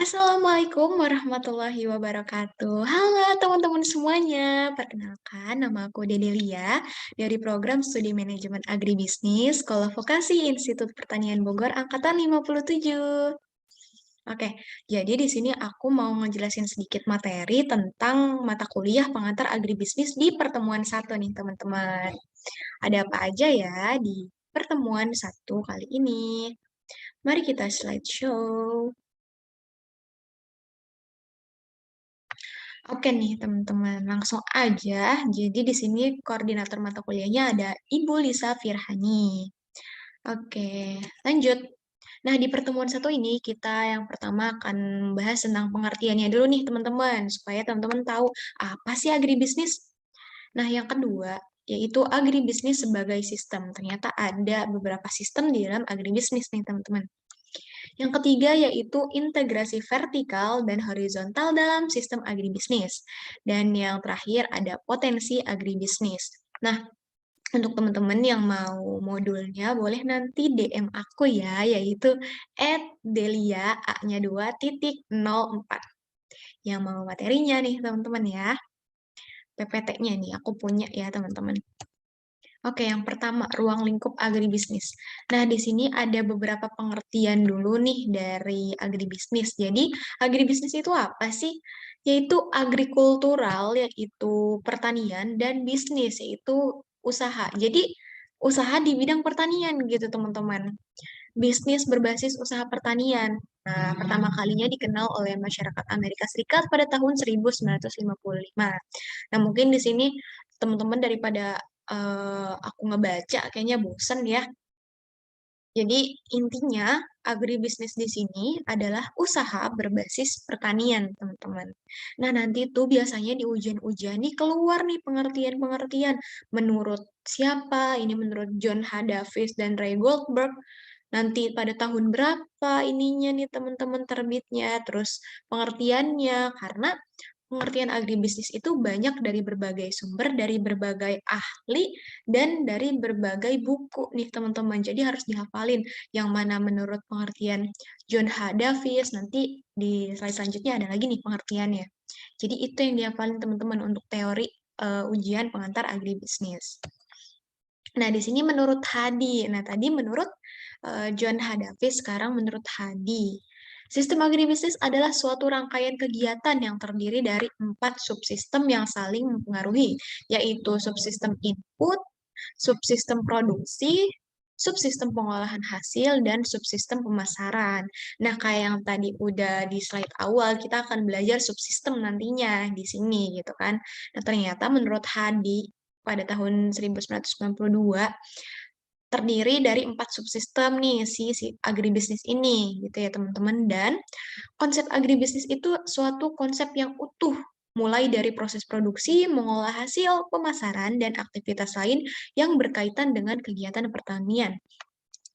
Assalamualaikum warahmatullahi wabarakatuh. Halo teman-teman semuanya, perkenalkan nama aku Dedelia dari program Studi Manajemen Agribisnis Sekolah Vokasi Institut Pertanian Bogor Angkatan 57. Oke, jadi di sini aku mau ngejelasin sedikit materi tentang mata kuliah pengantar agribisnis di pertemuan satu nih teman-teman. Ada apa aja ya di pertemuan satu kali ini? Mari kita slideshow. Oke nih teman-teman, langsung aja. Jadi di sini koordinator mata kuliahnya ada Ibu Lisa Firhani. Oke, lanjut. Nah, di pertemuan satu ini kita yang pertama akan membahas tentang pengertiannya dulu nih teman-teman, supaya teman-teman tahu apa sih agribisnis. Nah, yang kedua yaitu agribisnis sebagai sistem. Ternyata ada beberapa sistem di dalam agribisnis nih teman-teman. Yang ketiga yaitu integrasi vertikal dan horizontal dalam sistem agribisnis. Dan yang terakhir ada potensi agribisnis. Nah, untuk teman-teman yang mau modulnya, boleh nanti DM aku ya, yaitu @delia A-nya 2.04. Yang mau materinya nih, teman-teman ya. PPT-nya nih, aku punya ya, teman-teman. Oke, yang pertama, ruang lingkup agribisnis. Nah, di sini ada beberapa pengertian dulu nih dari agribisnis. Jadi, agribisnis itu apa sih? Yaitu agrikultural, yaitu pertanian, dan bisnis, yaitu usaha. Jadi, usaha di bidang pertanian gitu, teman-teman. Bisnis berbasis usaha pertanian. Nah, pertama kalinya dikenal oleh masyarakat Amerika Serikat pada tahun 1955. Nah, mungkin di sini teman-teman daripada aku ngebaca kayaknya bosen ya. Jadi intinya agribisnis di sini adalah usaha berbasis pertanian, teman-teman. Nah, nanti tuh biasanya di ujian-ujian nih keluar nih pengertian-pengertian. Menurut siapa? Ini menurut John H. Davis dan Ray Goldberg. Nanti pada tahun berapa ininya nih teman-teman terbitnya, terus pengertiannya, karena pengertian agribisnis itu banyak dari berbagai sumber, dari berbagai ahli, dan dari berbagai buku nih teman-teman. Jadi harus dihafalin yang mana menurut pengertian John H. Davis, nanti di slide selanjutnya ada lagi nih pengertiannya. Jadi itu yang dihafalin teman-teman untuk teori ujian pengantar agribisnis. Nah, di sini menurut Hadi. Nah, tadi menurut John H. Davis, sekarang menurut Hadi. Sistem agribisnis adalah suatu rangkaian kegiatan yang terdiri dari 4 subsistem yang saling mempengaruhi, yaitu subsistem input, subsistem produksi, subsistem pengolahan hasil, dan subsistem pemasaran. Nah, kayak yang tadi udah di slide awal, kita akan belajar subsistem nantinya di sini, gitu kan. Nah, ternyata menurut Hadi, pada tahun 1992, terdiri dari 4 subsistem nih si agribisnis ini gitu ya teman-teman. Dan konsep agribisnis itu suatu konsep yang utuh, mulai dari proses produksi, mengolah hasil, pemasaran, dan aktivitas lain yang berkaitan dengan kegiatan pertanian.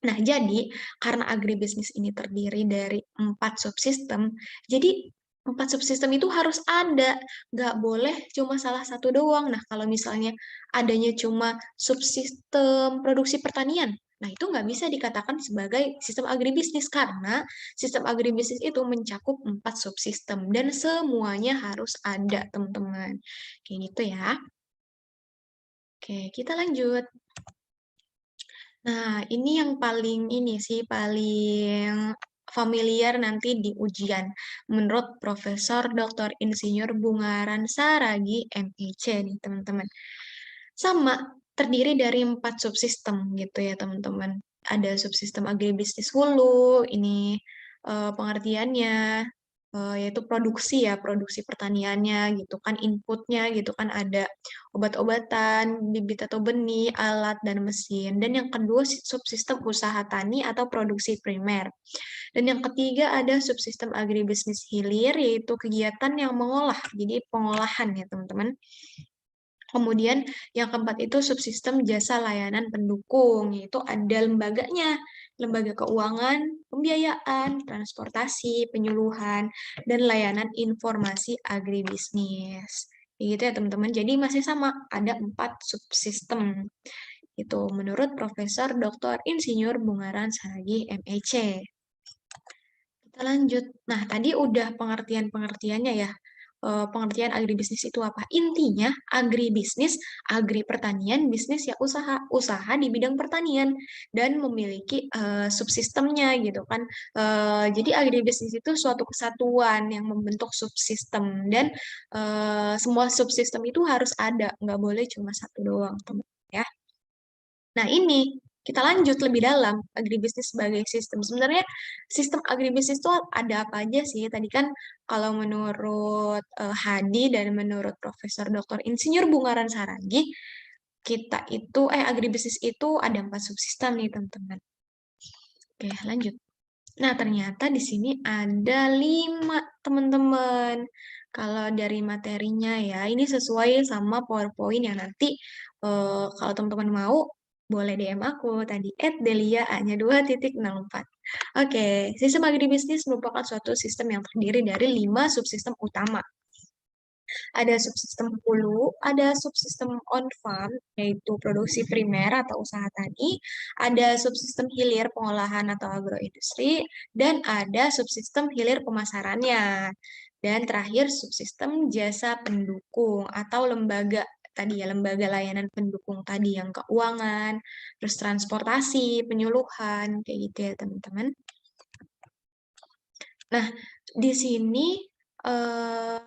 Nah, jadi karena agribisnis ini terdiri dari 4 subsistem, jadi 4 subsistem itu harus ada, nggak boleh cuma salah satu doang. Nah, kalau misalnya adanya cuma subsistem produksi pertanian, nah itu nggak bisa dikatakan sebagai sistem agribisnis, karena sistem agribisnis itu mencakup 4 subsistem, dan semuanya harus ada, teman-teman. Kayak gitu ya. Oke, kita lanjut. Nah, ini yang paling ini sih, paling familiar nanti di ujian. Menurut Profesor Dr. Insinyur Bungaran Saragi, MEC nih, teman-teman. Sama, terdiri dari 4 subsistem gitu ya, teman-teman. Ada subsistem agribisnis hulu, ini pengertiannya, yaitu produksi ya, produksi pertaniannya gitu kan, inputnya gitu kan, ada obat-obatan, bibit atau benih, alat, dan mesin. Dan yang kedua, subsistem usaha tani atau produksi primer. Dan yang ketiga ada subsistem agribisnis hilir, yaitu kegiatan yang mengolah, jadi pengolahan ya teman-teman. Kemudian yang keempat itu subsistem jasa layanan pendukung, yaitu ada lembaganya, lembaga keuangan, pembiayaan, transportasi, penyuluhan, dan layanan informasi agribisnis. Gitu ya teman-teman. Jadi masih sama, ada 4 subsistem. Itu menurut Profesor Dr. Insinyur Bungaran Saragi, MEC. Kita lanjut. Nah, tadi udah pengertian-pengertiannya ya. Pengertian agribisnis itu apa? Intinya, agribisnis, agri pertanian, bisnis ya usaha. Usaha di bidang pertanian dan memiliki subsistemnya gitu kan. Jadi agribisnis itu suatu kesatuan yang membentuk subsistem dan semua subsistem itu harus ada, nggak boleh cuma satu doang, teman. Ya. Nah, ini kita lanjut lebih dalam agribisnis sebagai sistem. Sebenarnya sistem agribisnis itu ada apa aja sih? Tadi kan kalau menurut Hadi dan menurut Profesor Dr. Insinyur Bungaran Saragi, kita itu agribisnis itu ada 4 subsistem nih, teman-teman. Oke, lanjut. Nah, ternyata di sini ada 5, teman-teman. Kalau dari materinya ya, ini sesuai sama PowerPoint yang nanti kalau teman-teman mau, boleh DM aku tadi, @delia-a-2.04. Oke, sistem agribisnis merupakan suatu sistem yang terdiri dari 5 subsistem utama. Ada subsistem hulu, ada subsistem on-farm, yaitu produksi primer atau usaha tani, ada subsistem hilir pengolahan atau agroindustri, dan ada subsistem hilir pemasarannya. Dan terakhir subsistem jasa pendukung atau lembaga tadi ya, lembaga layanan pendukung tadi yang keuangan, terus transportasi, penyuluhan, kayak gitu ya teman-teman. Nah, di sini eh,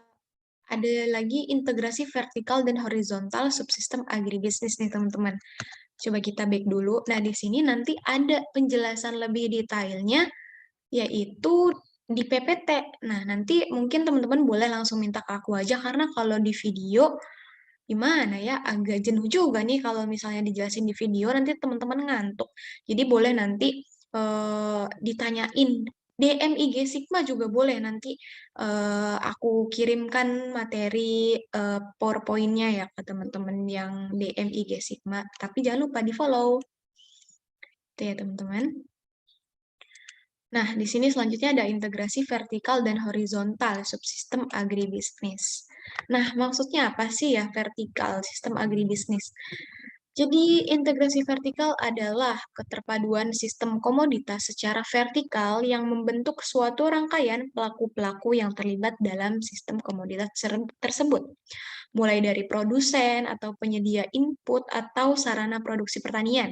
ada lagi integrasi vertikal dan horizontal subsistem agribisnis nih teman-teman. Coba kita back dulu. Nah, di sini nanti ada penjelasan lebih detailnya, yaitu di PPT. Nah, nanti mungkin teman-teman boleh langsung minta ke aku aja, karena kalau di video, gimana ya, agak jenuh juga nih kalau misalnya dijelasin di video, nanti teman-teman ngantuk. Jadi boleh nanti ditanyain DM IG Sigma juga boleh, nanti aku kirimkan materi PowerPoint-nya ya ke teman-teman yang DM IG Sigma. Tapi jangan lupa di-follow. Itu ya teman-teman. Nah, di sini selanjutnya ada integrasi vertikal dan horizontal subsistem agribisnis. Nah, maksudnya apa sih ya vertikal sistem agribisnis? Jadi, integrasi vertikal adalah keterpaduan sistem komoditas secara vertikal yang membentuk suatu rangkaian pelaku-pelaku yang terlibat dalam sistem komoditas tersebut, mulai dari produsen atau penyedia input atau sarana produksi pertanian,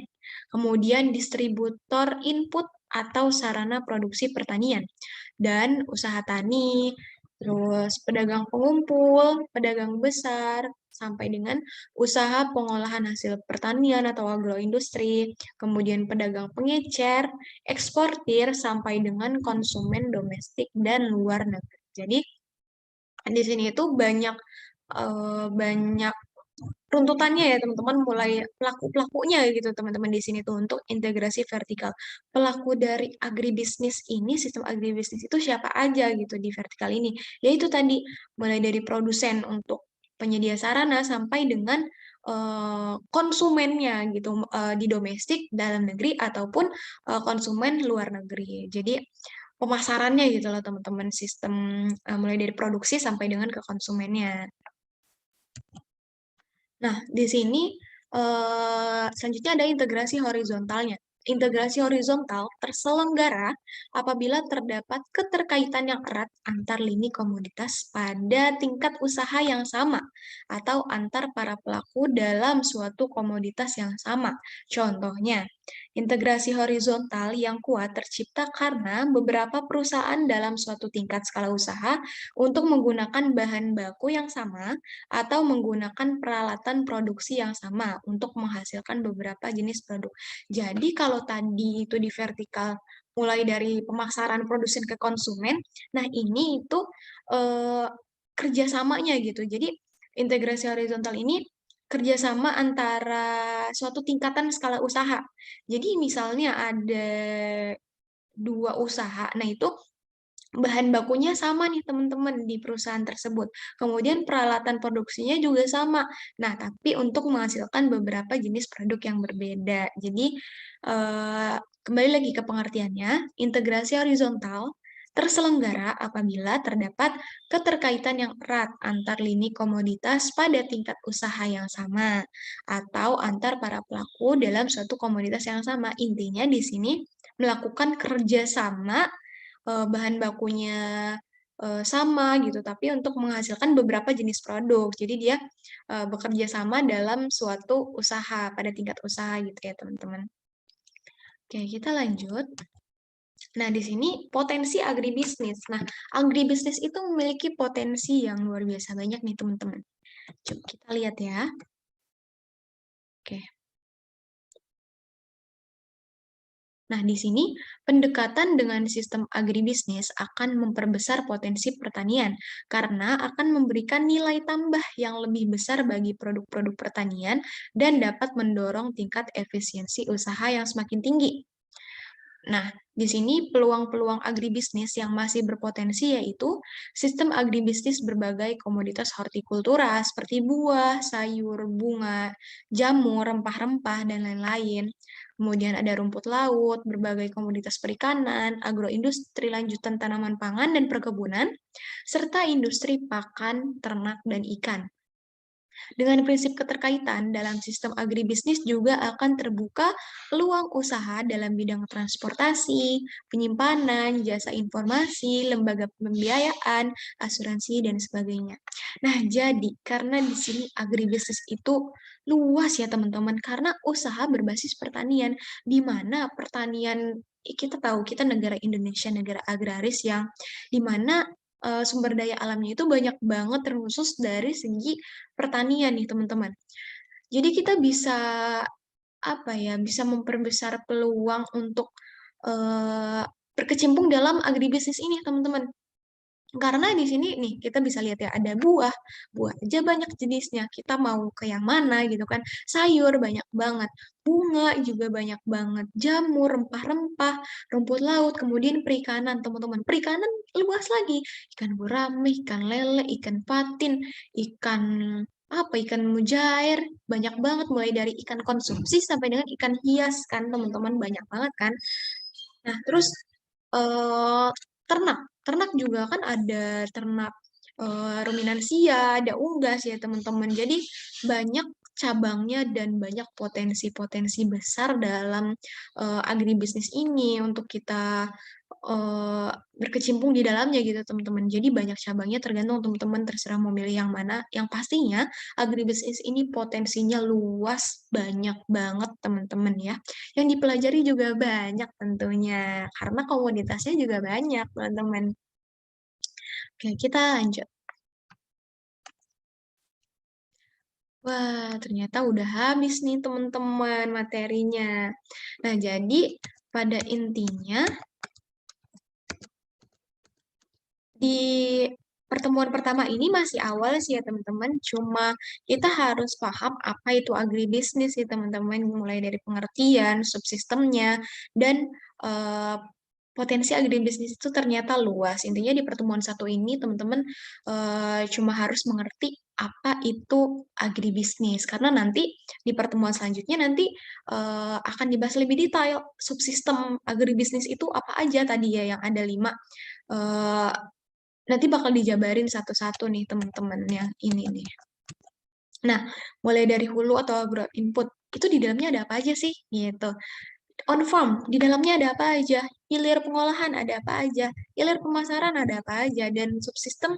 kemudian distributor input atau sarana produksi pertanian, dan usaha tani, terus pedagang pengumpul, pedagang besar, sampai dengan usaha pengolahan hasil pertanian atau agroindustri, kemudian pedagang pengecer, eksportir, sampai dengan konsumen domestik dan luar negeri. Jadi, di sini itu banyak runtutannya ya teman-teman, mulai pelaku-pelakunya gitu teman-teman di sini tuh untuk integrasi vertikal. Pelaku dari agribisnis ini, sistem agribisnis itu siapa aja gitu di vertikal ini? Yaitu tadi mulai dari produsen untuk penyedia sarana sampai dengan konsumennya gitu, di domestik, dalam negeri ataupun konsumen luar negeri. Jadi pemasarannya gitu loh teman-teman, sistem mulai dari produksi sampai dengan ke konsumennya. Nah, di sini selanjutnya ada integrasi horizontalnya. Integrasi horizontal terselenggara apabila terdapat keterkaitan yang erat antar lini komoditas pada tingkat usaha yang sama atau antar para pelaku dalam suatu komoditas yang sama. Contohnya, integrasi horizontal yang kuat tercipta karena beberapa perusahaan dalam suatu tingkat skala usaha untuk menggunakan bahan baku yang sama atau menggunakan peralatan produksi yang sama untuk menghasilkan beberapa jenis produk. Jadi kalau tadi itu di vertikal mulai dari pemasaran produsen ke konsumen, nah ini itu eh, kerjasamanya gitu. Jadi integrasi horizontal ini kerjasama antara suatu tingkatan skala usaha. Jadi misalnya ada 2 usaha, nah itu bahan bakunya sama nih teman-teman di perusahaan tersebut. Kemudian peralatan produksinya juga sama. Nah, tapi untuk menghasilkan beberapa jenis produk yang berbeda. Jadi, kembali lagi ke pengertiannya, integrasi horizontal terselenggara apabila terdapat keterkaitan yang erat antar lini komoditas pada tingkat usaha yang sama atau antar para pelaku dalam suatu komoditas yang sama. Intinya di sini melakukan kerjasama bahan bakunya sama gitu, tapi untuk menghasilkan beberapa jenis produk. Jadi dia bekerja sama dalam suatu usaha, pada tingkat usaha gitu ya teman-teman. Oke, kita lanjut. Nah, di sini potensi agribisnis. Nah, agribisnis itu memiliki potensi yang luar biasa banyak nih teman-teman. Coba kita lihat ya. Oke. Nah, di sini pendekatan dengan sistem agribisnis akan memperbesar potensi pertanian karena akan memberikan nilai tambah yang lebih besar bagi produk-produk pertanian dan dapat mendorong tingkat efisiensi usaha yang semakin tinggi. Nah, di sini peluang-peluang agribisnis yang masih berpotensi yaitu sistem agribisnis berbagai komoditas hortikultura seperti buah, sayur, bunga, jamur, rempah-rempah, dan lain-lain. Kemudian ada rumput laut, berbagai komoditas perikanan, agroindustri lanjutan tanaman pangan dan perkebunan, serta industri pakan, ternak, dan ikan. Dengan prinsip keterkaitan dalam sistem agribisnis juga akan terbuka peluang usaha dalam bidang transportasi, penyimpanan, jasa informasi, lembaga pembiayaan, asuransi, dan sebagainya. Nah, jadi karena di sini agribisnis itu luas ya teman-teman, karena usaha berbasis pertanian, di mana pertanian kita tahu kita negara Indonesia, negara agraris yang di mana sumber daya alamnya itu banyak banget terkhusus dari segi pertanian nih teman-teman. Jadi kita bisa apa ya, bisa memperbesar peluang untuk eh, berkecimpung dalam agribisnis ini teman-teman. Karena di sini nih kita bisa lihat ya ada buah, buah aja banyak jenisnya. Kita mau ke yang mana gitu kan? Sayur banyak banget, bunga juga banyak banget, jamur, rempah-rempah, rumput laut, kemudian perikanan teman-teman. Perikanan luas lagi, ikan gurame, ikan lele, ikan patin, ikan apa ikan mujair banyak banget mulai dari ikan konsumsi sampai dengan ikan hias kan teman-teman banyak banget kan. Nah, terus eh, ternak, ternak juga kan ada ternak ruminansia, ada unggas ya teman-teman. Jadi banyak cabangnya dan banyak potensi-potensi besar dalam agribisnis ini untuk kita eh, berkecimpung di dalamnya gitu teman-teman. Jadi banyak cabangnya tergantung teman-teman terserah mau milih yang mana. Yang pastinya agribisnis ini potensinya luas banyak banget teman-teman ya. Yang dipelajari juga banyak tentunya, karena komoditasnya juga banyak, teman-teman. Oke, kita lanjut. Wah, ternyata udah habis nih, teman-teman, materinya. Nah, jadi pada intinya, di pertemuan pertama ini masih awal sih ya, teman-teman. Cuma kita harus paham apa itu agribisnis sih, teman-teman. Mulai dari pengertian, subsistemnya, dan eh, potensi agribisnis itu ternyata luas. Intinya di pertemuan satu ini teman-teman cuma harus mengerti apa itu agribisnis. Karena nanti di pertemuan selanjutnya nanti akan dibahas lebih detail subsistem agribisnis itu apa aja tadi ya yang ada 5. Eh, Nanti bakal dijabarin satu-satu nih teman-teman yang ini nih. Nah, mulai dari hulu atau agro input, itu di dalamnya ada apa aja sih? Gitu. On farm, di dalamnya ada apa aja? Hilir pengolahan ada apa aja? Hilir pemasaran ada apa aja? Dan subsistem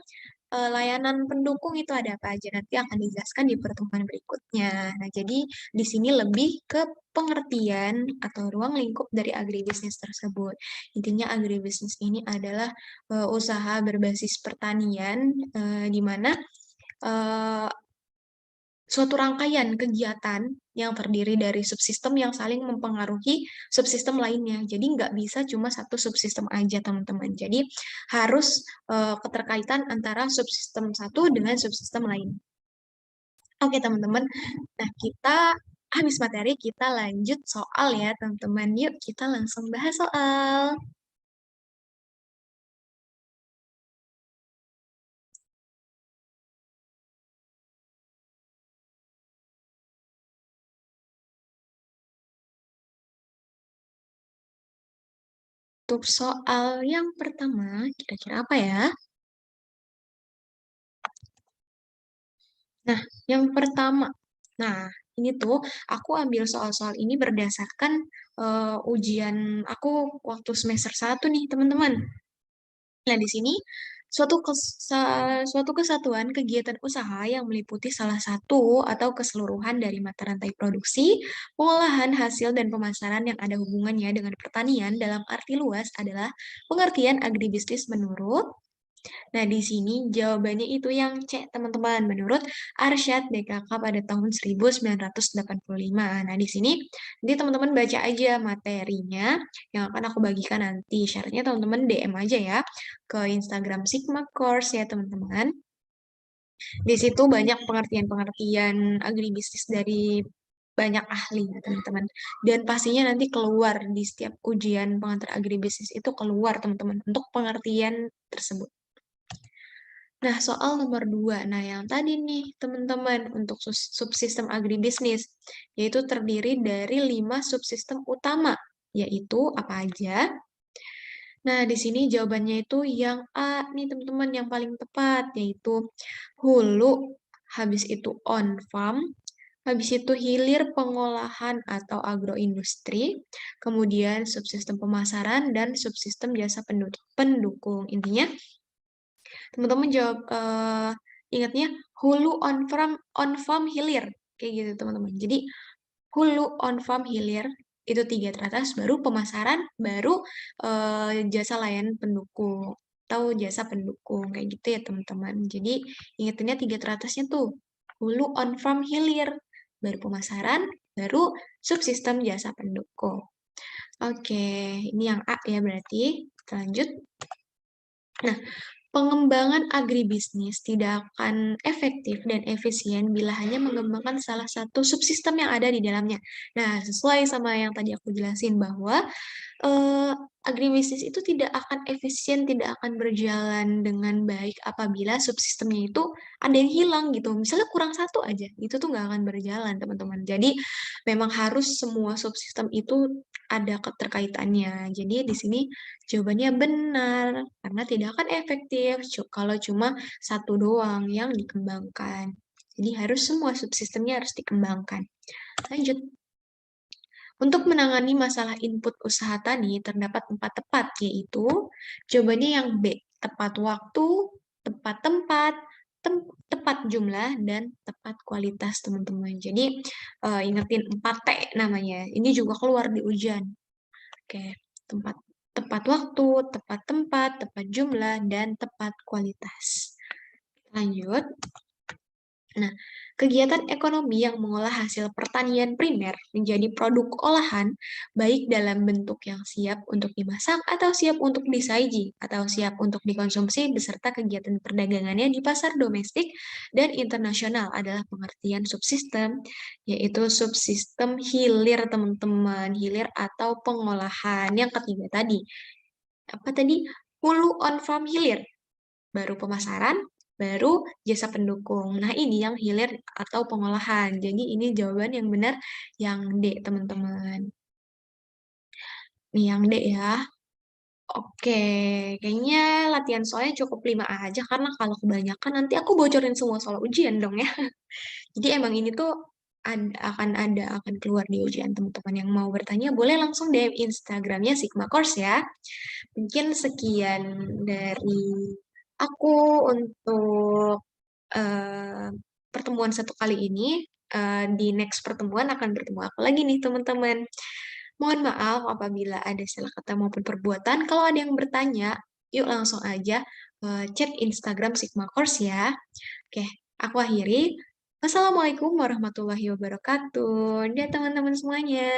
layanan pendukung itu ada apa aja? Nanti akan dijelaskan di pertemuan berikutnya. Nah, jadi di sini lebih ke pengertian atau ruang lingkup dari agribisnis tersebut. Intinya agribisnis ini adalah usaha berbasis pertanian di mana eh, suatu rangkaian kegiatan yang terdiri dari subsistem yang saling mempengaruhi subsistem lainnya. Jadi nggak bisa cuma satu subsistem aja, teman-teman. Jadi harus keterkaitan antara subsistem satu dengan subsistem lain. Oke, teman-teman. Nah, kita habis materi, kita lanjut soal ya, teman-teman. Yuk, kita langsung bahas soal. Untuk soal yang pertama, kira-kira apa ya? Nah, yang pertama. Nah, ini tuh aku ambil soal-soal ini berdasarkan ujian aku waktu semester 1 nih, teman-teman. Nah, di sini suatu kesatuan kegiatan usaha yang meliputi salah satu atau keseluruhan dari mata rantai produksi, pengolahan hasil dan pemasaran yang ada hubungannya dengan pertanian dalam arti luas adalah pengertian agribisnis menurut. Nah, di sini jawabannya itu yang C, teman-teman. Menurut Arsyad DKK pada tahun 1985. Nah, di sini nanti teman-teman baca aja materinya yang akan aku bagikan nanti. Syaratnya teman-teman DM aja ya ke Instagram Sigma Course ya, teman-teman. Di situ banyak pengertian-pengertian agribisnis dari banyak ahli ya, teman-teman. Dan pastinya nanti keluar di setiap ujian pengantar agribisnis itu keluar, teman-teman, untuk pengertian tersebut. Nah, soal nomor 2. Nah, yang tadi nih, teman-teman, untuk subsistem agribisnis, yaitu terdiri dari 5 subsistem utama, yaitu apa aja? Nah, di sini jawabannya itu yang A nih, teman-teman, yang paling tepat, yaitu hulu, habis itu on-farm, habis itu hilir pengolahan atau agroindustri, kemudian subsistem pemasaran, dan subsistem jasa pendukung. Intinya, teman-teman jawab ingatnya hulu on farm hilir kayak gitu teman-teman. Jadi hulu on farm hilir itu 3 teratas, baru pemasaran, baru jasa layanan pendukung atau jasa pendukung kayak gitu ya teman-teman. Jadi ingatinnya 3 teratasnya tuh hulu on farm hilir, baru pemasaran, baru subsistem jasa pendukung. Oke, ini yang A ya berarti. Kita lanjut. Nah, pengembangan agribisnis tidak akan efektif dan efisien bila hanya mengembangkan salah satu subsistem yang ada di dalamnya. Nah, sesuai sama yang tadi aku jelasin bahwa eh, agribisnis itu tidak akan efisien, tidak akan berjalan dengan baik apabila subsistemnya itu ada yang hilang gitu. Misalnya kurang satu aja, itu tuh nggak akan berjalan, teman-teman. Jadi memang harus semua subsistem itu ada keterkaitannya. Jadi di sini jawabannya benar, karena tidak akan efektif kalau cuma satu doang yang dikembangkan. Jadi harus semua subsistemnya harus dikembangkan. Lanjut. Untuk menangani masalah input usaha tani, terdapat 4 tepat, yaitu jawabannya yang B, tepat waktu, tepat tempat, tepat jumlah, dan tepat kualitas, teman-teman. Jadi, ingetin 4T namanya. Ini juga keluar di ujian. Oke, tempat tepat waktu, tepat tempat, tepat jumlah, dan tepat kualitas. Lanjut. Nah, kegiatan ekonomi yang mengolah hasil pertanian primer menjadi produk olahan, baik dalam bentuk yang siap untuk dimasak atau siap untuk disaji atau siap untuk dikonsumsi beserta kegiatan perdagangannya di pasar domestik dan internasional adalah pengertian subsistem, yaitu subsistem hilir, teman-teman, hilir atau pengolahan. Yang ketiga tadi, apa tadi? Hulu on farm hilir, baru pemasaran, baru jasa pendukung. Nah, ini yang hilir atau pengolahan. Jadi, ini jawaban yang benar yang D, teman-teman. Nih, yang D ya. Oke, kayaknya latihan soalnya cukup 5A aja, karena kalau kebanyakan nanti aku bocorin semua soal ujian dong ya. Jadi emang ini tuh akan keluar di ujian, teman-teman yang mau bertanya boleh langsung DM Instagramnya Sigma Course ya. Mungkin sekian dari aku untuk eh, pertemuan satu kali ini. Di next pertemuan akan bertemu aku lagi nih, teman-teman. Mohon maaf apabila ada salah kata maupun perbuatan. Kalau ada yang bertanya, yuk langsung aja chat Instagram Sigma Course ya. Oke, aku akhiri. Wassalamualaikum warahmatullahi wabarakatuh. Ya teman-teman semuanya.